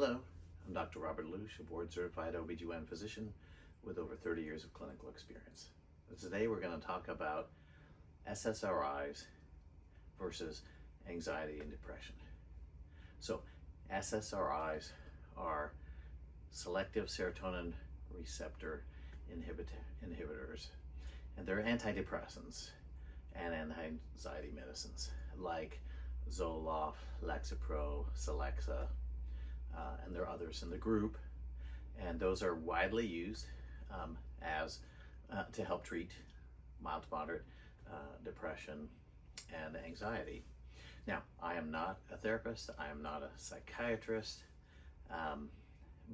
Hello, I'm Dr. Robert Lush, a board-certified ObGyn physician with over 30 years of clinical experience. Today we're going to talk about SSRIs versus anxiety and depression. So SSRIs are Selective Serotonin Receptor Inhibitors, and they're antidepressants and anti-anxiety medicines like Zoloft, Lexapro, Celexa, and there are others in the group, and those are widely used to help treat mild to moderate depression and anxiety. Now, I am not a therapist, I am not a psychiatrist,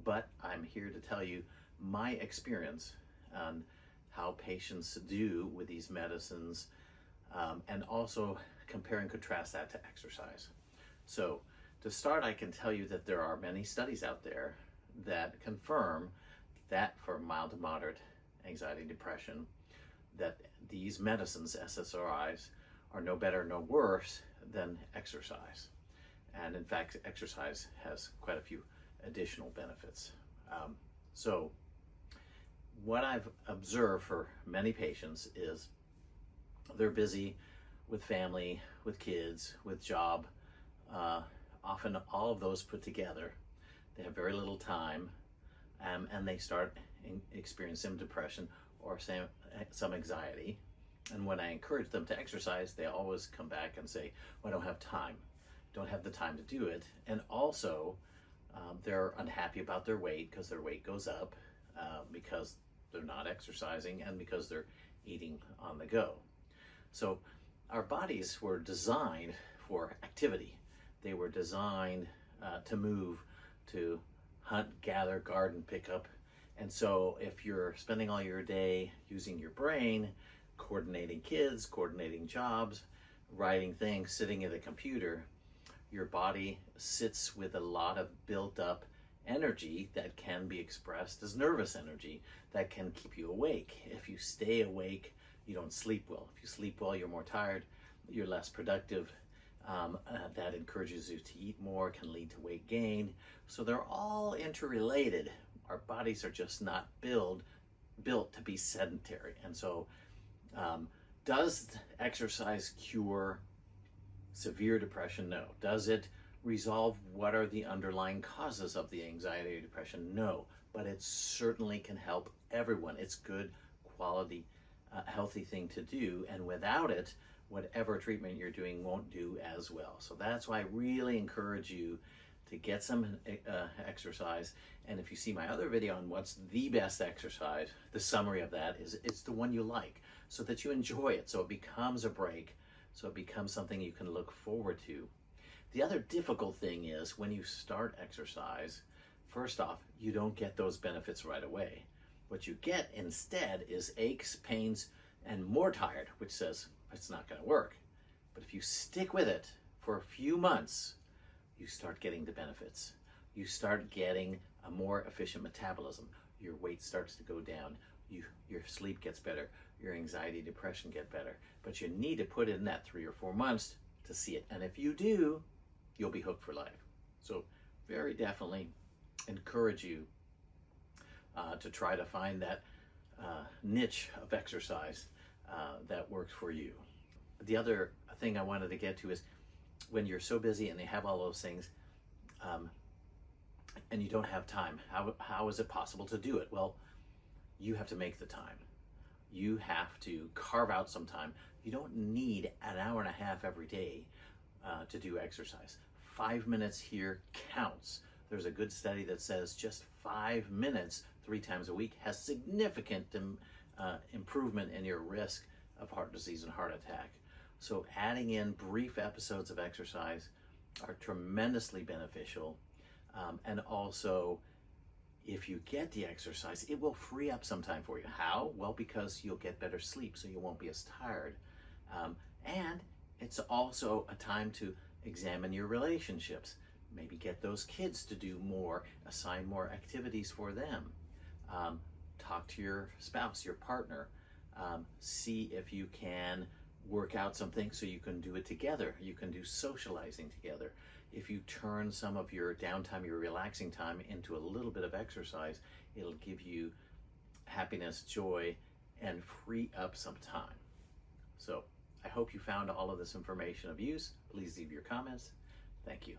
but I'm here to tell you my experience on how patients do with these medicines, and also compare and contrast that to exercise. So to start, I can tell you that there are many studies out there that confirm that for mild to moderate anxiety and depression, that these medicines, SSRIs, are no better, no worse than exercise. And in fact, exercise has quite a few additional benefits. So what I've observed for many patients is they're busy with family, with kids, with job, often all of those put together. They have very little time, and they start experiencing depression or some anxiety. And when I encourage them to exercise, they always come back and say, well, I don't have time, don't have the time to do it. And also, they're unhappy about their weight because their weight goes up because they're not exercising and because they're eating on the go. So our bodies were designed for activity. They were designed to move, to hunt, gather, garden, pick up. And so if you're spending all your day using your brain, coordinating kids, coordinating jobs, writing things, sitting at a computer, your body sits with a lot of built up energy that can be expressed as nervous energy that can keep you awake. If you stay awake, you don't sleep well. If you sleep well, you're more tired, you're less productive. That encourages you to eat more, can lead to weight gain. So they're all interrelated. Our bodies are just not built to be sedentary. And so does exercise cure severe depression? No. Does it resolve what are the underlying causes of the anxiety or depression? No. But it certainly can help everyone. It's good quality, healthy thing to do. And without it, whatever treatment you're doing won't do as well. So that's why I really encourage you to get some exercise. And if you see my other video on what's the best exercise, the summary of that is it's the one you like, so that you enjoy it, so it becomes a break, so it becomes something you can look forward to. The other difficult thing is when you start exercise, first off, you don't get those benefits right away. What you get instead is aches, pains, and more tired, which says it's not going to work. But if you stick with it for a few months, you start getting the benefits. You start getting a more efficient metabolism. Your weight starts to go down. Your sleep gets better. Your anxiety, depression get better. But you need to put in that 3 or 4 months to see it. And if you do, you'll be hooked for life. So very definitely encourage you to try to find that niche of exercise that works for you. The other thing I wanted to get to is when you're so busy and they have all those things and you don't have time, how is it possible to do it? Well, you have to make the time. You have to carve out some time. You don't need an hour and a half every day to do exercise. 5 minutes here counts. There's a good study that says just 5 minutes 3 times a week has significant improvement in your risk of heart disease and heart attack. So adding in brief episodes of exercise are tremendously beneficial. And also, if you get the exercise, it will free up some time for you. How? Well, because you'll get better sleep, so you won't be as tired. And it's also a time to examine your relationships. Maybe get those kids to do more, assign more activities for them. Talk to your spouse, your partner. See if you can work out something so you can do it together. You can do socializing together. if you turn some of your downtime, your relaxing time, into a little bit of exercise, it'll give you happiness, joy, and free up some time. So I hope you found all of this information of use. Please leave your comments. Thank you.